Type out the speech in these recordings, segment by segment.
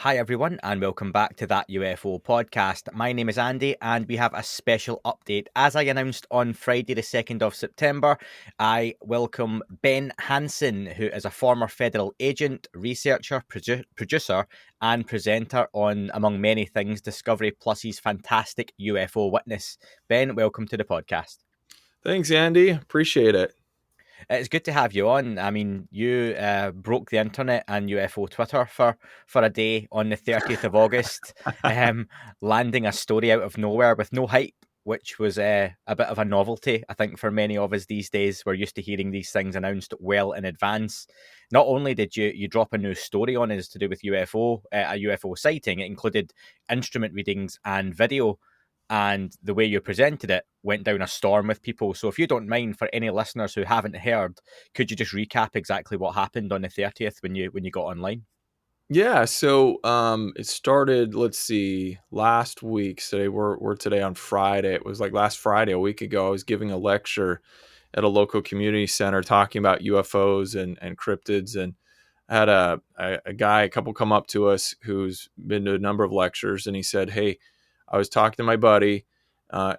Hi, everyone, and welcome back to that UFO podcast. My name is Andy, and we have a special update. As I announced on Friday, the 2nd of September, I welcome Ben Hansen, who is a former federal agent, researcher, producer, and presenter on, among many things, Discovery Plus's fantastic UFO Witness. Ben, welcome to the podcast. Thanks, Andy. Appreciate it. It's good to have you on. I mean, you broke the internet and UFO Twitter for a day on the 30th of August, landing a story out of nowhere with no hype, which was a bit of a novelty, I think, for many of us these days. We're used to hearing these things announced well in advance. Not only did you drop a new story on us to do with UFO, a UFO sighting, it included instrument readings and video, and the way you presented it went down a storm with people. So if you don't mind, for any listeners who haven't heard, could you just recap exactly what happened on the 30th when you got online? Yeah, so it started, let's see, last week. So we're today on Friday. It was like last Friday, a week ago. I was giving a lecture at a local community center talking about UFOs and cryptids, and I had a couple come up to us who's been to a number of lectures, and he said, "Hey, I was talking to my buddy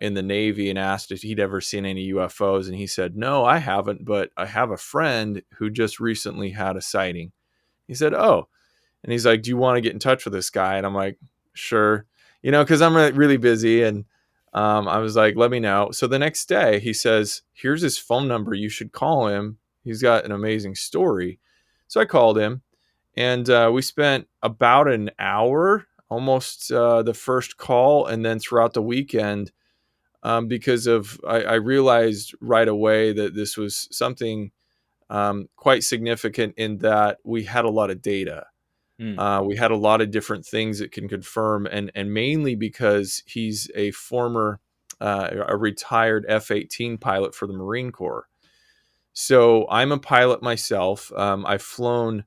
in the Navy and asked if he'd ever seen any UFOs, and he said, no, I haven't, but I have a friend who just recently had a sighting." He said, "Oh." And he's like, "Do you want to get in touch with this guy?" And I'm like, "Sure." Because I'm really busy. And I was like, "Let me know." So the next day he says, "Here's his phone number. You should call him. He's got an amazing story." So I called him, and we spent about an hour, almost the first call. And then throughout the weekend, because I realized right away that this was something quite significant in that we had a lot of data. Mm. We had a lot of different things that can confirm, and mainly because he's a retired F-18 pilot for the Marine Corps. So I'm a pilot myself. I've flown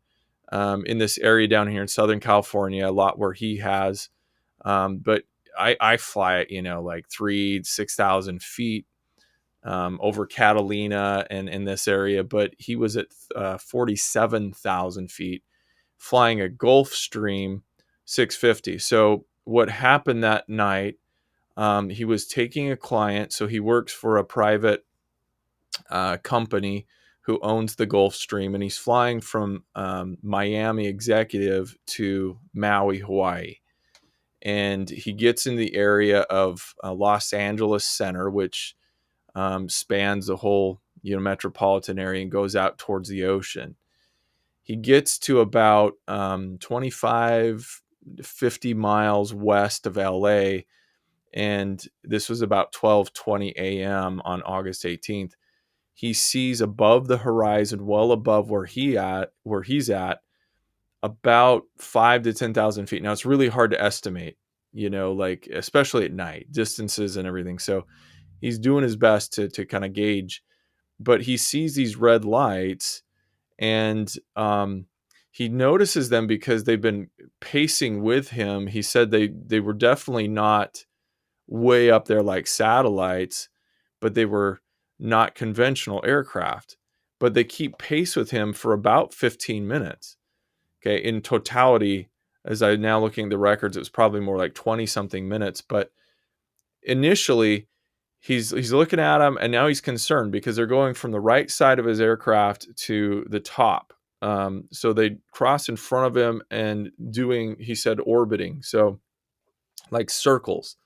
in this area down here in Southern California, a lot where he has, but I fly at like 6,000 feet over Catalina and in this area, but he was at 47,000 feet flying a Gulfstream 650. So what happened that night, he was taking a client. So he works for a private company who owns the Gulfstream, and he's flying from Miami executive to Maui, Hawaii. And he gets in the area of Los Angeles Center, which spans the whole metropolitan area and goes out towards the ocean. He gets to about 25, 50 miles west of LA, and this was about 12:20 a.m. on August 18th. He sees above the horizon, well above where he's at, about 5 to 10,000 feet. Now it's really hard to estimate, like especially at night, distances and everything. So he's doing his best to kind of gauge, but he sees these red lights, and he notices them because they've been pacing with him. He said they were definitely not way up there like satellites, but they were not conventional aircraft. But they keep pace with him for about 15 minutes. Okay, in totality, as I now looking at the records, it was probably more like 20 something minutes. But initially, he's looking at them, and now he's concerned because they're going from the right side of his aircraft to the top. So they cross in front of him and doing, he said, orbiting, so like circles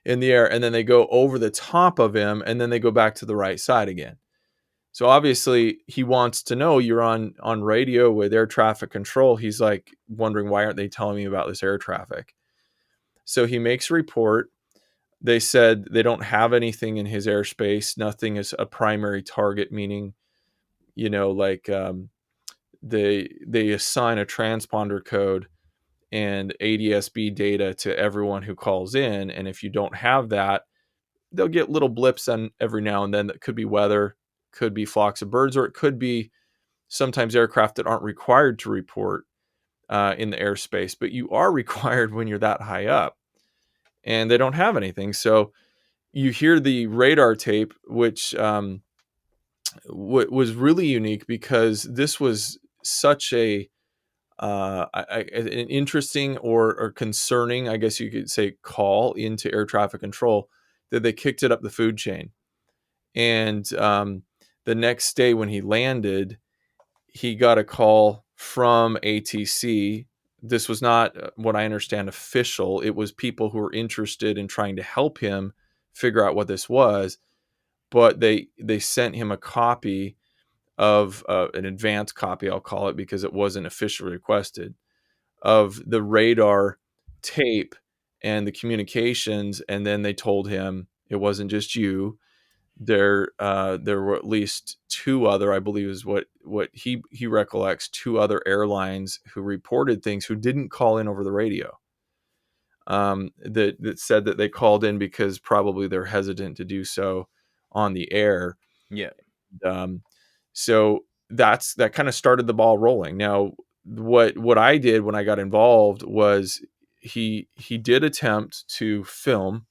in the air, and then they go over the top of him, and then they go back to the right side again. So obviously he wants to know, you're on radio with air traffic control. He's like wondering, why aren't they telling me about this air traffic? So he makes a report. They said they don't have anything in his airspace. Nothing is a primary target, meaning, like they assign a transponder code and ADSB data to everyone who calls in. And if you don't have that, they'll get little blips on every now and then. That could be weather, could be flocks of birds, or it could be sometimes aircraft that aren't required to report in the airspace, but you are required when you're that high up. And they don't have anything. So you hear the radar tape, which was really unique because this was such a an interesting or concerning, I guess you could say, call into air traffic control, that they kicked it up the food chain. And the next day when he landed, he got a call from ATC. This was not, what I understand, official. It was people who were interested in trying to help him figure out what this was. But they sent him a copy of an advanced copy, I'll call it, because it wasn't officially requested, of the radar tape and the communications. And then they told him it wasn't just you. There were at least two other, I believe is what he recollects, two other airlines who reported things, who didn't call in over the radio. That said that they called in because probably they're hesitant to do so on the air. Yeah. Um, so that kind of started the ball rolling. Now, what I did when I got involved was he did attempt to film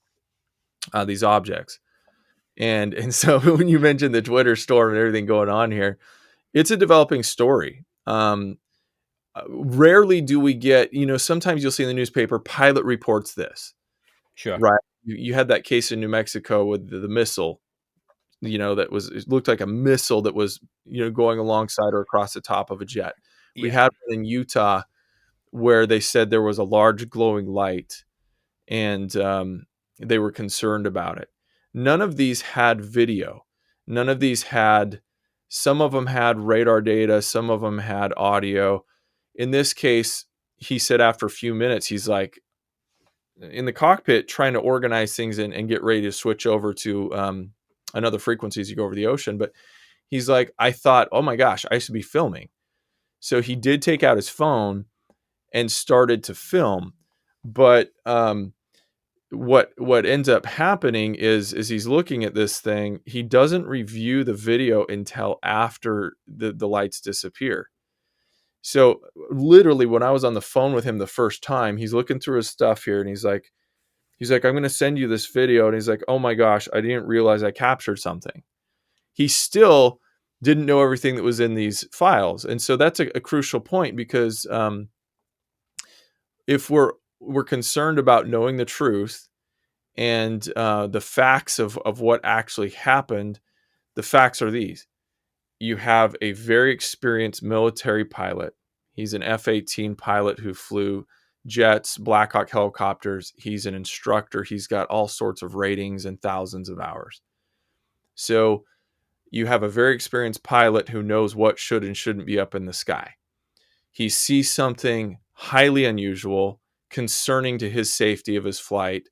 these objects. And so when you mentioned the Twitter storm and everything going on here, it's a developing story. Rarely do we get, sometimes you'll see in the newspaper, pilot reports this, Sure. right? You had that case in New Mexico with the missile, that was, it looked like a missile that was, going alongside or across the top of a jet. We Yeah. had one in Utah where they said there was a large glowing light, and they were concerned about it. None of these had video. None of these had, some of them had radar data, some of them had audio. In this case, he said after a few minutes, he's like in the cockpit trying to organize things and get ready to switch over to another frequency as you go over the ocean. But he's like, I thought, oh my gosh, I should be filming. So he did take out his phone and started to film. But what ends up happening is he's looking at this thing. He doesn't review the video until after the lights disappear. So literally, when I was on the phone with him the first time, he's looking through his stuff here, and he's like, I'm going to send you this video. And he's like, oh my gosh, I didn't realize I captured something. He still didn't know everything that was in these files. And so that's a crucial point, because if we're concerned about knowing the truth and the facts of what actually happened, the facts are these. You have a very experienced military pilot. He's an F-18 pilot who flew jets, Black Hawk helicopters. He's an instructor. He's got all sorts of ratings and thousands of hours. So you have a very experienced pilot who knows what should and shouldn't be up in the sky. He sees something highly unusual, concerning to his safety of his flight.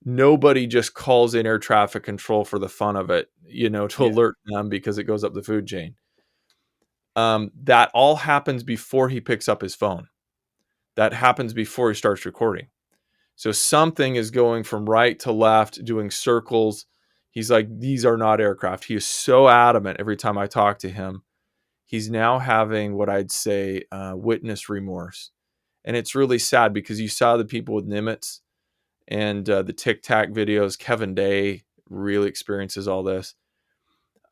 Nobody just calls in air traffic control for the fun of it, to alert them because it goes up the food chain. That all happens before he picks up his phone. That happens before he starts recording. So something is going from right to left, doing circles. He's like, these are not aircraft. He is so adamant every time I talk to him. He's now having what I'd say witness remorse. And it's really sad, because you saw the people with Nimitz and the Tic Tac videos. Kevin Day really experiences all this.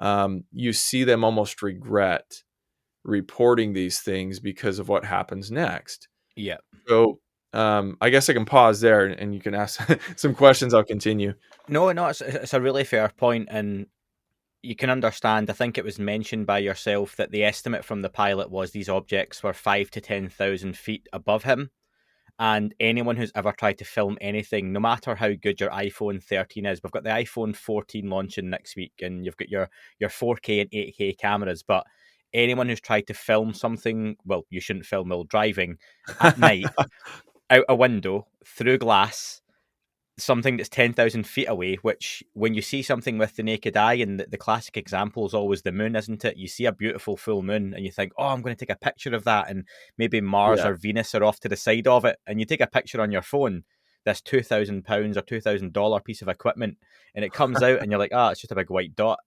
You see them almost regret reporting these things because of what happens next. Yeah. So I guess I can pause there, and you can ask some questions. I'll continue. No, it's a really fair point, and you can understand. I think it was mentioned by yourself that the estimate from the pilot was these objects were 5,000 to 10,000 feet above him. And anyone who's ever tried to film anything, no matter how good your iPhone 13 is, we've got the iPhone 14 launching next week, and you've got your 4K and 8K cameras. But anyone who's tried to film something, well, you shouldn't film while driving, at night, out a window, through glass, something that's 10,000 feet away, which when you see something with the naked eye, and the classic example is always the moon, isn't it? You see a beautiful full moon and you think, oh, I'm going to take a picture of that, and maybe Mars or Venus are off to the side of it, and you take a picture on your phone, this £2,000 or $2,000 piece of equipment, and it comes out and you're like, it's just a big white dot.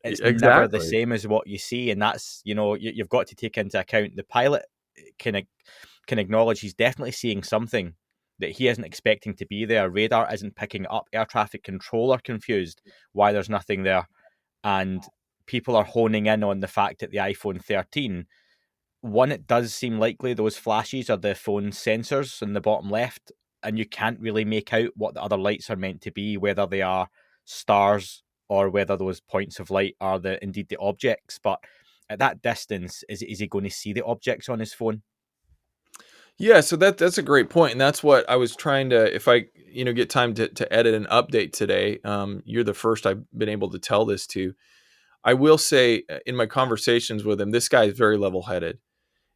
It's never the same as what you see, and that's, you've got to take into account the pilot can acknowledge he's definitely seeing something that he isn't expecting to be there. Radar isn't picking up. Air traffic control are confused why there's nothing there. And people are honing in on the fact that the iPhone 13 one, it does seem likely those flashes are the phone sensors in the bottom left, and you can't really make out what the other lights are meant to be, whether they are stars or whether those points of light are indeed the objects. But at that distance, is he going to see the objects on his phone? Yeah, so that's a great point, and that's what I was trying to. If I get time to edit an update today, you're the first I've been able to tell this to. I will say in my conversations with him, this guy is very level headed.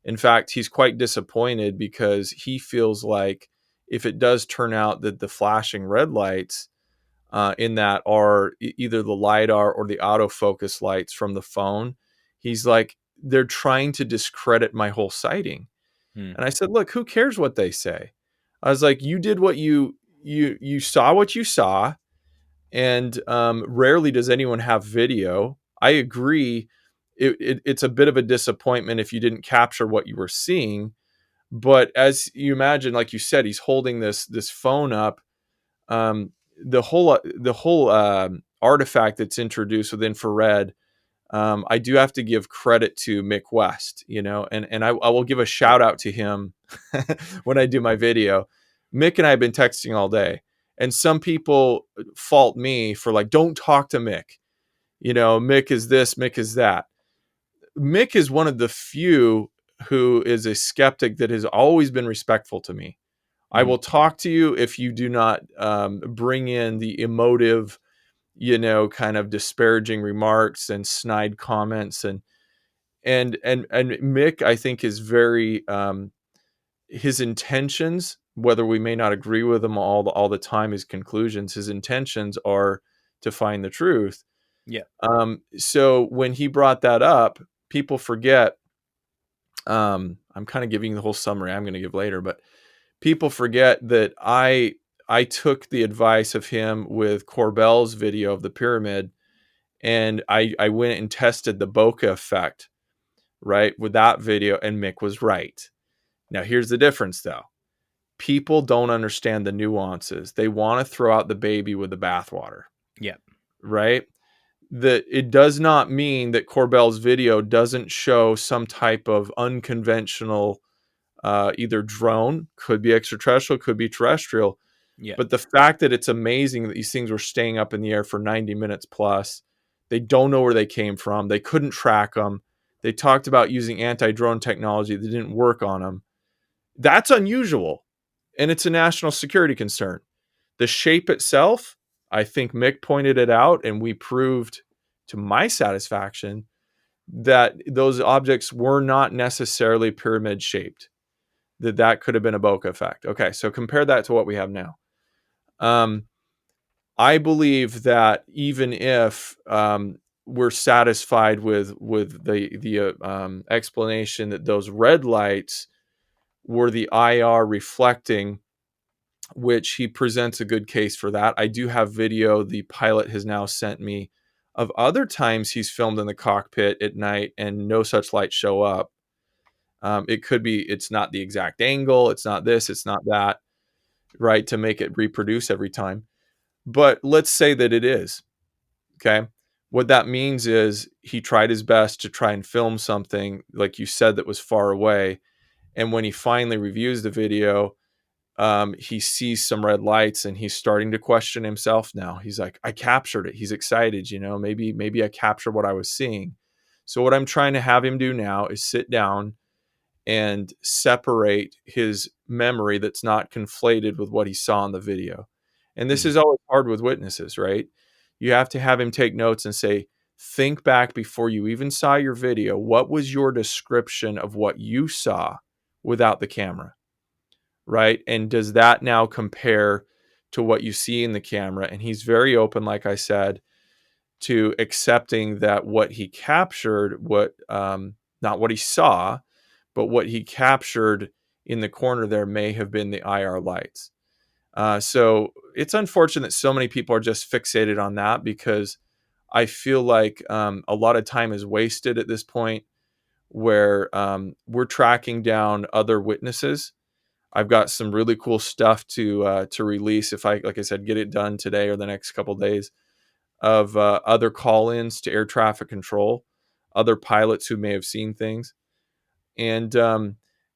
In fact, he's quite disappointed because he feels like if it does turn out that the flashing red lights in that are either the LiDAR or the autofocus lights from the phone, he's like, they're trying to discredit my whole sighting. Hmm. And I said, look, who cares what they say? I was like, you did what you saw what you saw, and rarely does anyone have video. I agree. It's a bit of a disappointment if you didn't capture what you were seeing. But as you imagine, like you said, he's holding this phone up. The whole artifact that's introduced with infrared. I do have to give credit to Mick West, and I will give a Yeah. shout out to him when I do my video. Mick and I have been texting all day, and some people fault me for like, don't talk to Mick. Mick is this, Mick is that. Mick is one of the few who is a skeptic that has always been respectful to me. I Mm. will talk to you if you do not bring in the emotive, kind of disparaging remarks and snide comments and Mick, I think, is very his intentions, whether we may not agree with him all the time, his conclusions, his intentions are to find the truth. Yeah. So when he brought that up, people forget. I'm kind of giving the whole summary I'm going to give later, but people forget that I took the advice of him with Corbell's video of the pyramid, and I went and tested the bokeh effect, right, with that video, and Mick was right. Now here's the difference though. People don't understand the nuances. They want to throw out the baby with the bathwater, Yeah. right? That it does not mean that Corbell's video doesn't show some type of unconventional either drone, could be extraterrestrial, could be terrestrial. Yeah. But the fact that it's amazing that these things were staying up in the air for 90 minutes plus, they don't know where they came from. They couldn't track them. They talked about using anti-drone technology that didn't work on them. That's unusual, and it's a national security concern. The shape itself, I think Mick pointed it out, and we proved to my satisfaction that those objects were not necessarily pyramid shaped, that could have been a bokeh effect. Okay, so compare that to what we have now. I believe that even if we're satisfied with the explanation that those red lights were the IR reflecting, which he presents a good case for that. I do have video the pilot has now sent me of other times he's filmed in the cockpit at night and no such lights show up. It could be it's not the exact angle, it's not this, it's not that, right, to make it reproduce every time. But let's say that it is. Okay. What that means is he tried his best to try and film something, like you said, that was far away. And when he finally reviews the video, he sees some red lights and he's starting to question himself now. He's like, I captured it. He's excited, maybe I captured what I was seeing. So what I'm trying to have him do now is sit down and separate his memory that's not conflated with what he saw in the video. And this Mm. is always hard with witnesses, right? You have to have him take notes and say, think back before you even saw your video. What was your description of what you saw without the camera? Right? And does that now compare to what you see in the camera? And he's very open, like I said, to accepting that what he captured, not what he saw, but what he captured in the corner there may have been the IR lights. So it's unfortunate that so many people are just fixated on that, because I feel like a lot of time is wasted at this point, where we're tracking down other witnesses. I've got some really cool stuff to release if I, like I said, get it done today or the next couple of days, of other call-ins to air traffic control, other pilots who may have seen things. And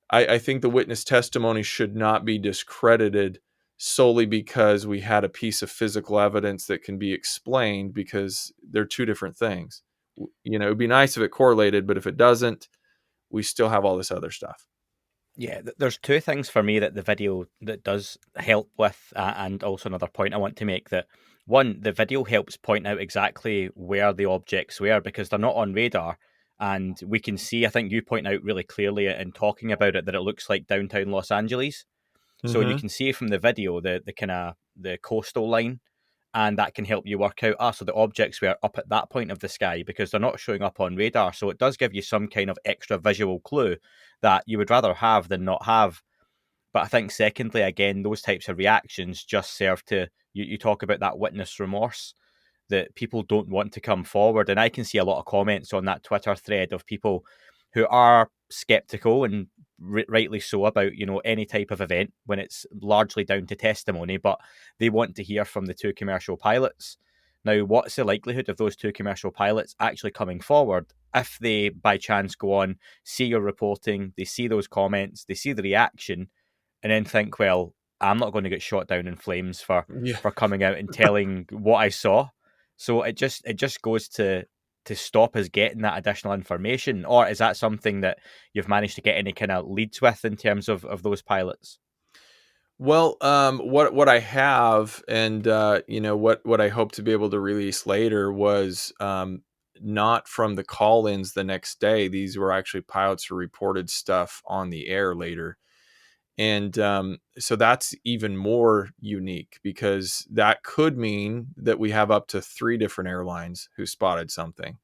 I think the witness testimony should not be discredited solely because we had a piece of physical evidence that can be explained, because they're two different things. You know, it'd be nice if it correlated, but if it doesn't, we still have all this other stuff. Yeah, there's two things for me that the video that does help with, and also another point I want to make, that one, the video helps point out exactly where the objects were because they're not on radar, and we can see. I think you point out really clearly in talking about it that it looks like downtown Los Angeles. So you Mm-hmm. can see from the video the kind of the coastal line, and that can help you work out, so the objects were up at that point of the sky because they're not showing up on radar. So it does give you some kind of extra visual clue that you would rather have than not have. But I think secondly, again, those types of reactions just serve to, you talk about that witness remorse, that people don't want to come forward. And I can see a lot of comments on that Twitter thread of people who are skeptical, and rightly so, about, any type of event when it's largely down to testimony, but they want to hear from the two commercial pilots. Now, what's the likelihood of those two commercial pilots actually coming forward if they by chance go on, see your reporting, they see those comments, they see the reaction, and then think, well, I'm not going to get shot down in flames for Yeah. coming out and telling what I saw. So it just goes to stop us getting that additional information. Or is that something that you've managed to get any kind of leads with in terms of those pilots? Well, what I have, and you know, what I hope to be able to release later was not from the call-ins the next day. These were actually pilots who reported stuff on the air later, and so that's even more unique because that could mean that we have up to 3 different airlines who spotted something.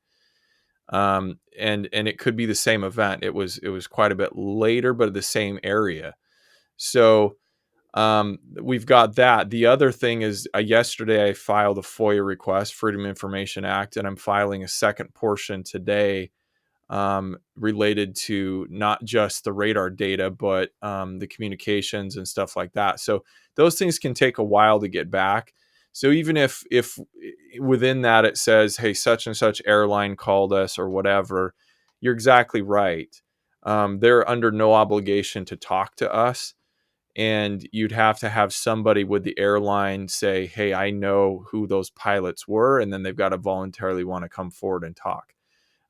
And it could be the same event. It was quite a bit later, but the same area. So we've got that. The other thing is, yesterday I filed a FOIA request, Freedom of Information Act, and I'm filing a second portion today, related to not just the radar data, but the communications and stuff like that. So those things can take a while to get back. So even if within that it says, hey, such and such airline called us or whatever, you're exactly right. They're under no obligation to talk to us, and you'd have to have somebody with the airline say, hey, I know who those pilots were, and then they've got to voluntarily want to come forward and talk.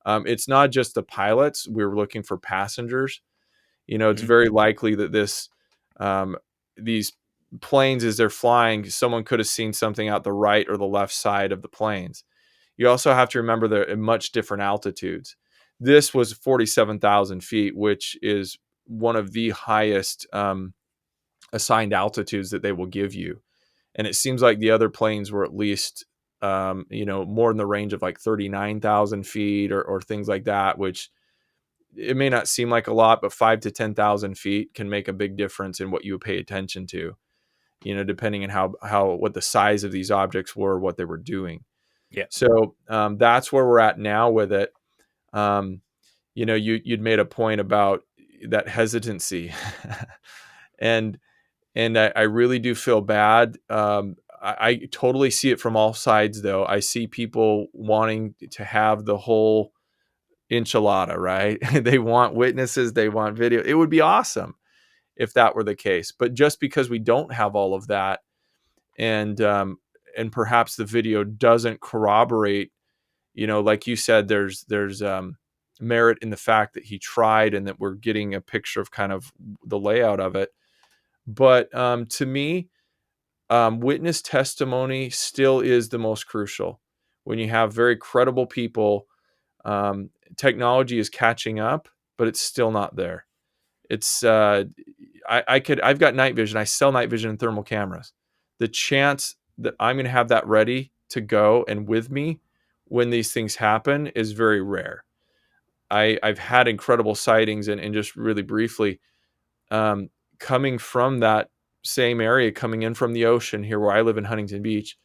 It's not just the pilots. We're looking for passengers. You know, it's Mm-hmm. very likely that these planes, as they're flying, someone could have seen something out the right or the left side of the planes. You also have to remember they're at much different altitudes. This was 47,000 feet, which is one of the highest assigned altitudes that they will give you. And it seems like the other planes were at least, more in the range of like 39,000 feet or things like that, which it may not seem like a lot, but 5 to 10,000 feet can make a big difference in what you pay attention to, depending on what the size of these objects were, what they were doing. Yeah. So that's where we're at now with it. Um, you'd made a point about that hesitancy, and I really do feel bad. I totally see it from all sides, though. I see people wanting to have the whole enchilada, right? They want witnesses, they want video. It would be awesome if that were the case. But just because we don't have all of that, and perhaps the video doesn't corroborate, like you said, there's merit in the fact that he tried and that we're getting a picture of kind of the layout of it. But to me, witness testimony still is the most crucial. When you have very credible people, technology is catching up, but it's still not there. It's I've got night vision. I sell night vision and thermal cameras. The chance that I'm going to have that ready to go and with me when these things happen is very rare. I've had incredible sightings, and just really briefly, um, coming from that same area, coming in from the ocean here where I live in Huntington Beach,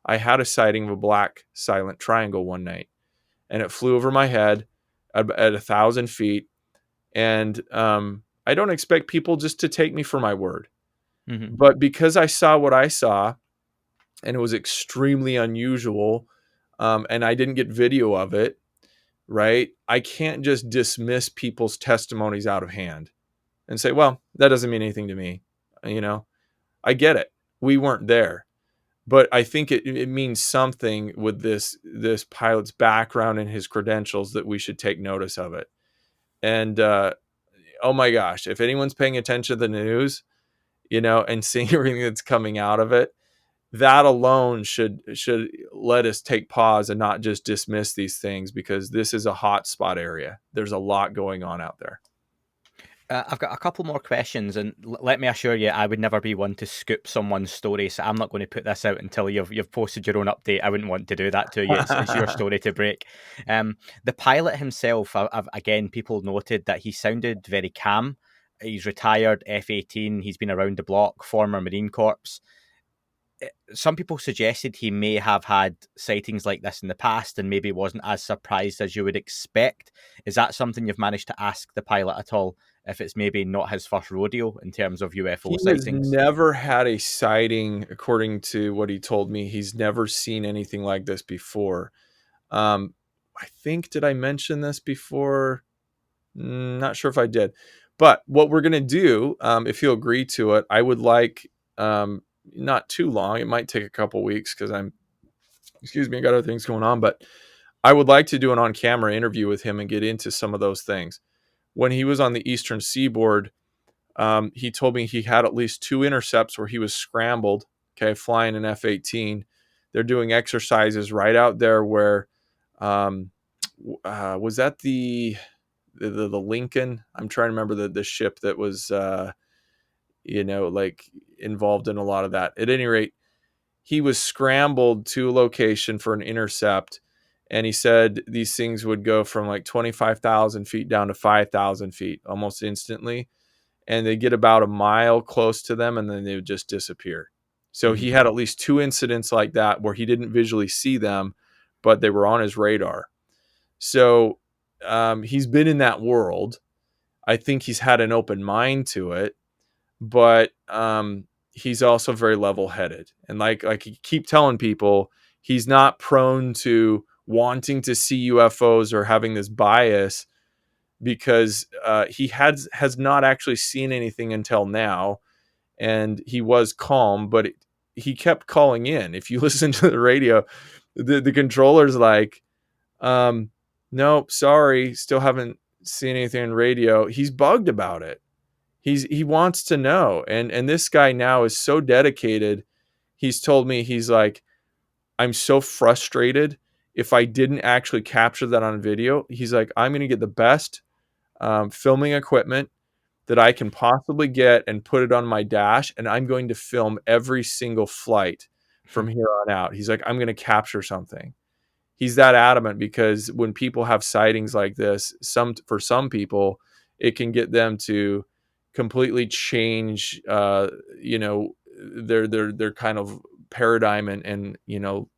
I had a sighting of a black silent triangle one night, and it flew over my head at 1,000 feet. And I don't expect people just to take me for my word, Mm-hmm. but because I saw what I saw, and it was extremely unusual, and I didn't get video of it, right? I can't just dismiss people's testimonies out of hand and say, well, that doesn't mean anything to me. You know, I get it. We weren't there. But I think it means something with this pilot's background and his credentials that we should take notice of it. And oh my gosh, if anyone's paying attention to the news, and seeing everything that's coming out of it, that alone should let us take pause and not just dismiss these things, because this is a hot spot area. There's a lot going on out there. I've got a couple more questions, and let me assure you, I would never be one to scoop someone's story. So I'm not going to put this out until you've posted your own update. I wouldn't want to do that to you. It's your story to break. The pilot himself, again, people noted that he sounded very calm. He's retired, F-18. He's been around the block, former Marine Corps. Some people suggested he may have had sightings like this in the past and maybe wasn't as surprised as you would expect. Is that something you've managed to ask the pilot at all? If it's maybe not his first rodeo in terms of UFO He has sightings? never had a sighting, according to what he told me. He's never seen anything like this before. I think, did I mention this before? Not sure if I did. But what we're going to do, if you'll agree to it, I would like, not too long. It might take a couple weeks because I got other things going on. But I would like to do an on-camera interview with him and get into some of those things. When he was on the Eastern Seaboard, he told me he had at least 2 intercepts where he was scrambled, flying an F-18. They're doing exercises right out there where, was that the Lincoln? I'm trying to remember the ship that was, like involved in a lot of that. At any rate, he was scrambled to a location for an intercept. And he said these things would go from like 25,000 feet down to 5,000 feet almost instantly. And they get about a mile close to them and then they would just disappear. So he had at least 2 incidents like that where he didn't visually see them, but they were on his radar. So he's been in that world. I think he's had an open mind to it, but he's also very level-headed. And like I keep telling people, he's not prone to wanting to see UFOs or having this bias, because he has not actually seen anything until now, and he was calm, but he kept calling in. If you listen to the radio, the controller's like, nope, sorry, still haven't seen anything on radio. He's bugged about it. He wants to know, and this guy now is so dedicated. He's told me, he's like, I'm so frustrated. If I didn't actually capture that on video, he's like, I'm going to get the best filming equipment that I can possibly get and put it on my dash, and I'm going to film every single flight from here on out. He's like, I'm going to capture something. He's that adamant, because when people have sightings like this, for some people, it can get them to completely change, their kind of paradigm and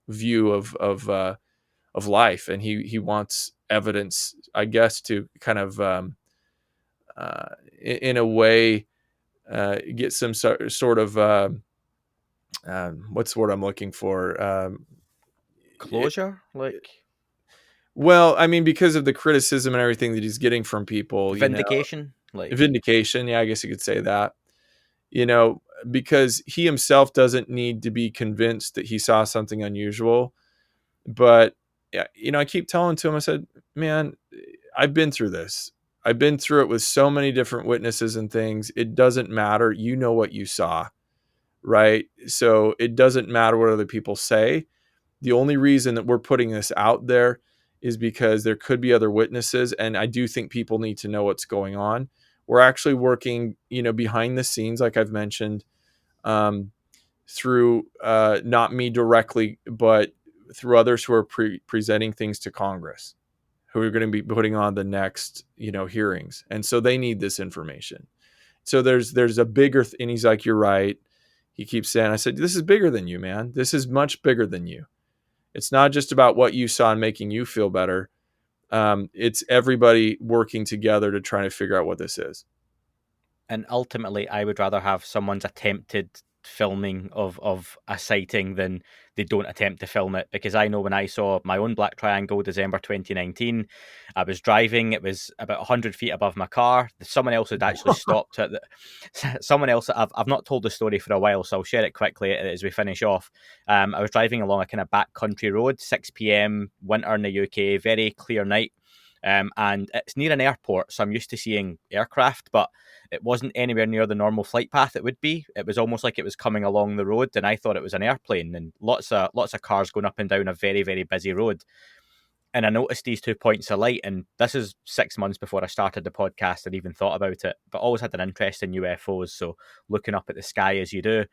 view of life. And he wants evidence, I guess, to kind of in a way get some sort of what's the word I'm looking for? Closure? Well, I mean, because of the criticism and everything that he's getting from people, Vindication? Vindication. Yeah, I guess you could say that. Because he himself doesn't need to be convinced that he saw something unusual. But, I keep telling to him, I said, man, I've been through this. I've been through it with so many different witnesses and things. It doesn't matter. You know what you saw, right? So it doesn't matter what other people say. The only reason that we're putting this out there is because there could be other witnesses. And I do think people need to know what's going on. We're actually working, behind the scenes, like I've mentioned, through not me directly, but through others who are presenting things to Congress, who are going to be putting on the next, hearings. And so they need this information. So there's a bigger, and he's like, you're right. He keeps saying, I said, this is bigger than you, man. This is much bigger than you. It's not just about what you saw and making you feel better. It's everybody working together to try to figure out what this is. And ultimately, I would rather have someone's attempted filming of a sighting than they don't attempt to film it. Because I know when I saw my own black triangle, December 2019, I was driving. It was about 100 feet above my car. Someone else had actually stopped at someone else. I've not told the story for a while, so I'll share it quickly as we finish off. I was driving along a kind of back country road, 6 p.m. winter in the UK, very clear night. And it's near an airport, so I'm used to seeing aircraft, but it wasn't anywhere near the normal flight path it would be. It was almost like it was coming along the road, and I thought it was an airplane, and lots of cars going up and down a very, very busy road. And I noticed these 2 points of light, and this is 6 months before I started the podcast and even thought about it, but always had an interest in UFOs, so looking up at the sky as you do.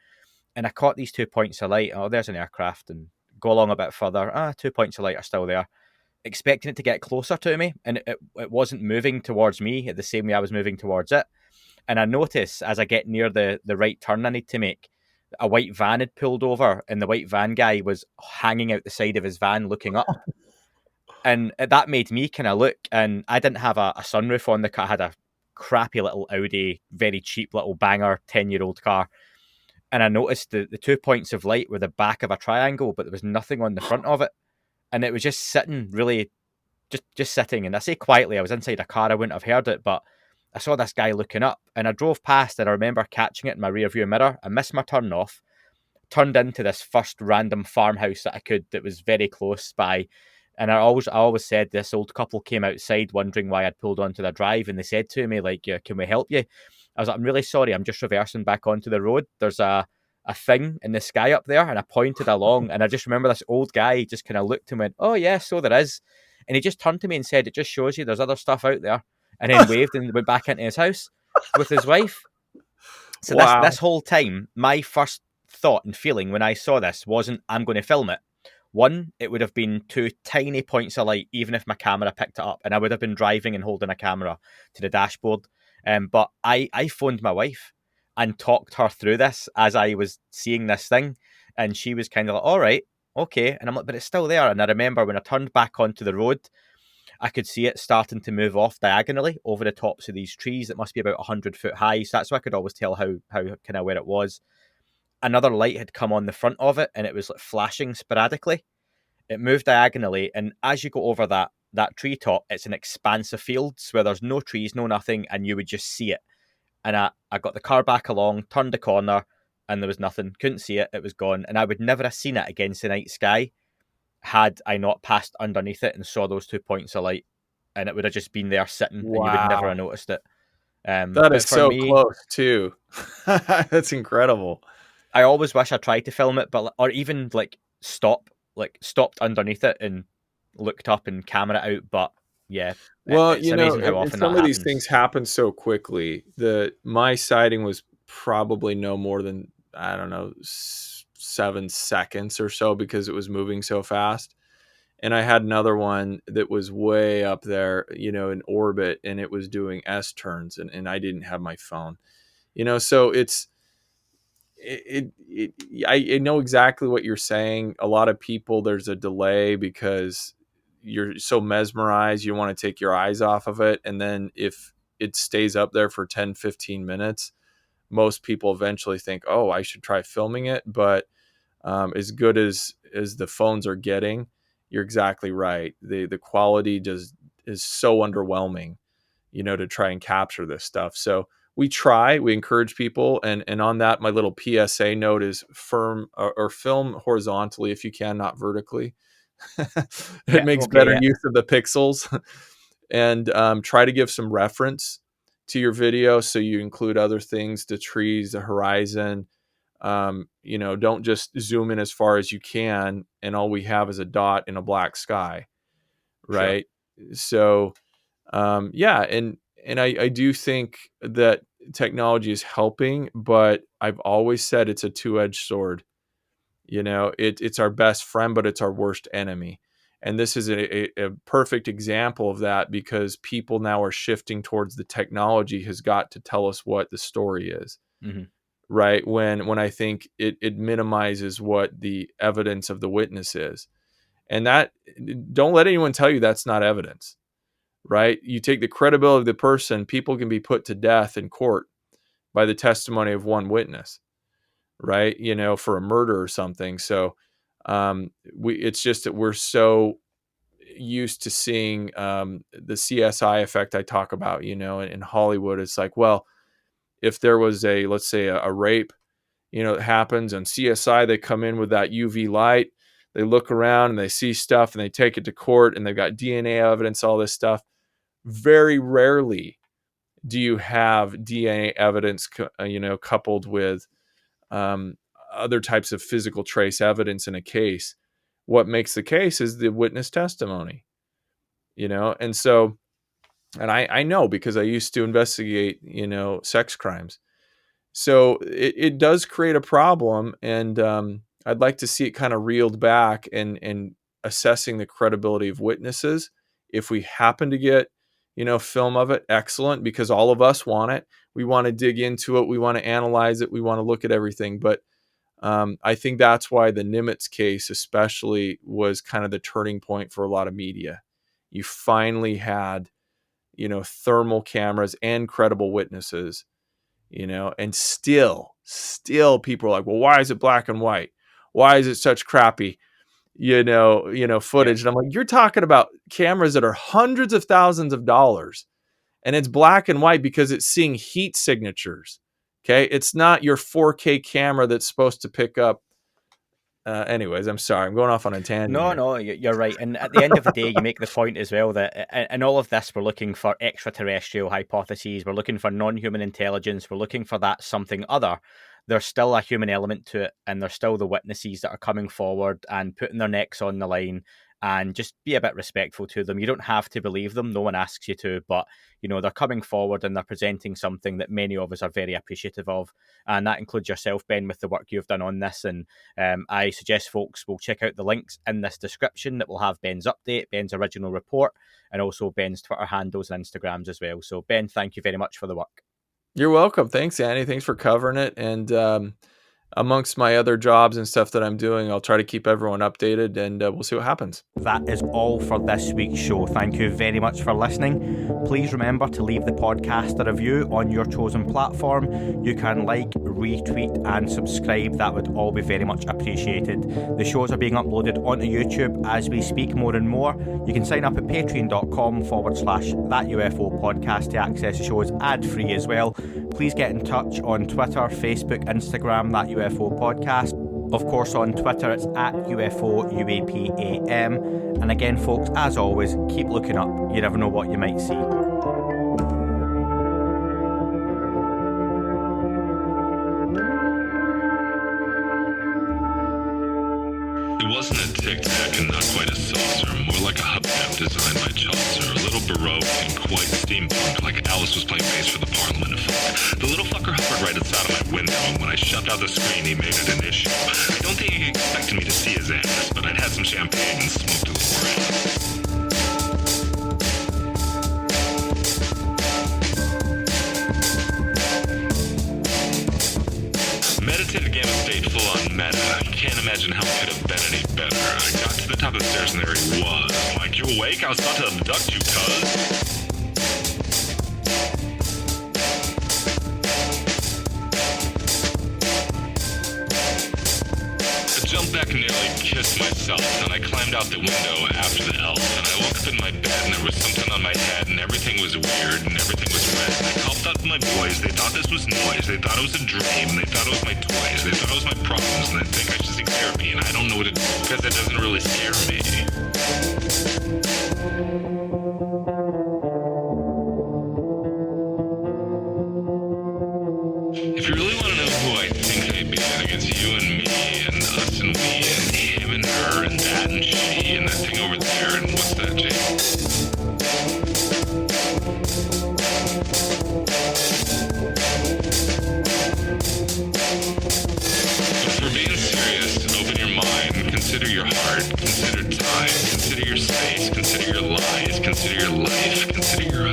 And I caught these 2 points of light. Oh, there's an aircraft, and go along a bit further. 2 points of light are still there, expecting it to get closer to me, and it wasn't moving towards me the same way I was moving towards it. And I notice as I get near the right turn I need to make, a white van had pulled over, and the white van guy was hanging out the side of his van looking up. And that made me kind of look, and I didn't have a sunroof on the car. I had a crappy little Audi, very cheap little banger, 10-year-old car. And I noticed the 2 points of light were the back of a triangle, but there was nothing on the front of it. And it was just sitting, really, just sitting. And I say quietly, I was inside a car, I wouldn't have heard it, but I saw this guy looking up, and I drove past, and I remember catching it in my rear view mirror. I missed my turn off, turned into this first random farmhouse that was very close by. And I always said, this old couple came outside wondering why I'd pulled onto the drive, and they said to me, like, yeah, can we help you? I was like, I'm really sorry, I'm just reversing back onto the road. There's a thing in the sky up there, and I pointed along, and I just remember this old guy just kind of looked and went, oh yeah, so there is. And he just turned to me and said, it just shows you there's other stuff out there, and then waved and went back into his house with his wife. So Wow. this whole time, my first thought and feeling when I saw this wasn't, I'm going to film it. One, it would have been 2 tiny points of light, even if my camera picked it up, and I would have been driving and holding a camera to the dashboard. But I phoned my wife and talked her through this as I was seeing this thing, and she was kind of like, all right, okay. And I'm like, but it's still there. And I remember when I turned back onto the road, I could see it starting to move off diagonally over the tops of these trees that must be about 100 foot high. So that's why I could always tell how kind of where it was. Another light had come on the front of it, and it was like flashing sporadically. It moved diagonally, and as you go over that treetop, it's an expanse of fields where there's no trees, no nothing, and you would just see it. And I got the car back along, turned the corner, and there was nothing. Couldn't see it. It was gone. And I would never have seen it against the night sky had I not passed underneath it and saw those 2 points of light. And it would have just been there sitting, and you would never have noticed it. That is so close too. That's incredible. I always wish I tried to film it, or even like stopped underneath it and looked up and camera it out. But yeah, well, it's amazing how often some that of these happens. things happen so quickly. My sighting was probably no more than, I don't know, 7 seconds or so, because it was moving so fast. And I had another one that was way up there, in orbit, and it was doing S turns, and I didn't have my phone, so I know exactly what you're saying. A lot of people, there's a delay because you're so mesmerized, you want to take your eyes off of it. And then if it stays up there for 10, 15 minutes, most people eventually think, oh, I should try filming it. But as good as the phones are getting, you're exactly right. The quality is so underwhelming, to try and capture this stuff. So we encourage people. And on that, my little PSA note is film horizontally if you can, not vertically. It makes better use of the pixels. And try to give some reference to your video. So you include other things, the trees, the horizon. Don't just zoom in as far as you can, and all we have is a dot in a black sky. Right. Sure. So, and I do think that technology is helping, but I've always said it's a two-edged sword. It's our best friend, but it's our worst enemy. And this is a perfect example of that, because people now are shifting towards the technology has got to tell us what the story is. Mm-hmm. Right. When I think it minimizes what the evidence of the witness is. And that, don't let anyone tell you that's not evidence. Right. You take the credibility of the person, people can be put to death in court by the testimony of one witness. right? For a murder or something. So it's just that we're so used to seeing the CSI effect I talk about, in Hollywood. It's like, well, if there was let's say a rape, that happens on CSI, they come in with that UV light, they look around and they see stuff and they take it to court and they've got DNA evidence, all this stuff. Very rarely do you have DNA evidence, coupled with other types of physical trace evidence in a case. What makes the case is the witness testimony, and so, and I know because I used to investigate, sex crimes. So it does create a problem, and I'd like to see it kind of reeled back and assessing the credibility of witnesses. If we happen to get, film of it, excellent, because all of us want it. We want to dig into it. We want to analyze it. We want to look at everything. But I think that's why the Nimitz case especially was kind of the turning point for a lot of media. You finally had, thermal cameras and credible witnesses, and still people are like, well, why is it black and white? Why is it such crappy, footage? And I'm like, you're talking about cameras that are hundreds of thousands of dollars, and it's black and white because it's seeing heat signatures. Okay. It's not your 4K camera that's supposed to pick up. Anyways, I'm sorry. I'm going off on a tangent. No, you're right. And at the end of the day, you make the point as well that in all of this, we're looking for extraterrestrial hypotheses. We're looking for non-human intelligence. We're looking for that something other. There's still a human element to it, and there's still the witnesses that are coming forward and putting their necks on the line, and just be a bit respectful to them. You don't have to believe them. No one asks you to, but they're coming forward and they're presenting something that many of us are very appreciative of. And that includes yourself, Ben, with the work you've done on this. And I suggest folks will check out the links in this description that will have Ben's update, Ben's original report, and also Ben's Twitter handles and Instagrams as well. So Ben, thank you very much for the work. You're welcome. Thanks, Andy. Thanks for covering it. And amongst my other jobs and stuff that I'm doing, I'll try to keep everyone updated, and we'll see what happens. That is all for this week's show. Thank you very much for listening. Please remember to leave the podcast a review on your chosen platform. You can like, retweet, and subscribe. That would all be very much appreciated. The shows are being uploaded onto YouTube as we speak more and more. You can sign up at patreon.com/That UFO Podcast to access the shows ad-free as well. Please get in touch on Twitter, Facebook, Instagram, That UFO Podcast. Of course, on Twitter, it's at UFO UAPAM. And again, folks, as always, keep looking up. You never know what you might see. It wasn't a tic-tac and not quite a saucer, more like a hubcap designed by Chaucer, a little Baroque and quite steampunk, like Alice was playing bass for the Parliament of Folk. The little fucker hovered right outside of my window, and when I shoved out the screen, he made it an issue. I don't think he expected me to see his ass, but I'd had some champagne and smoked a little grass. Meditative gamma state full on meta. I can't imagine how it could have been any better. I got to the top of the stairs and there he was. Like, you awake? I was about to abduct you, cuz. I jumped back and nearly kissed myself, and I climbed out the window after the elf, and I woke up in my bed and there was something on my head and everything was weird and everything was red. And I called out to my boys. They thought this was noise. They thought it was a dream. They thought it was my toys. They thought it was my problems, and they think I should seek therapy, and I don't know what to do because it doesn't really scare me. If you really want to know who I think I'd be, I think it's you and me and us and we and him and her and that and she and that thing over there and what's that, Jake? If we're being serious, open your mind, consider your heart, consider time, consider your space, consider your lies, consider your life, consider your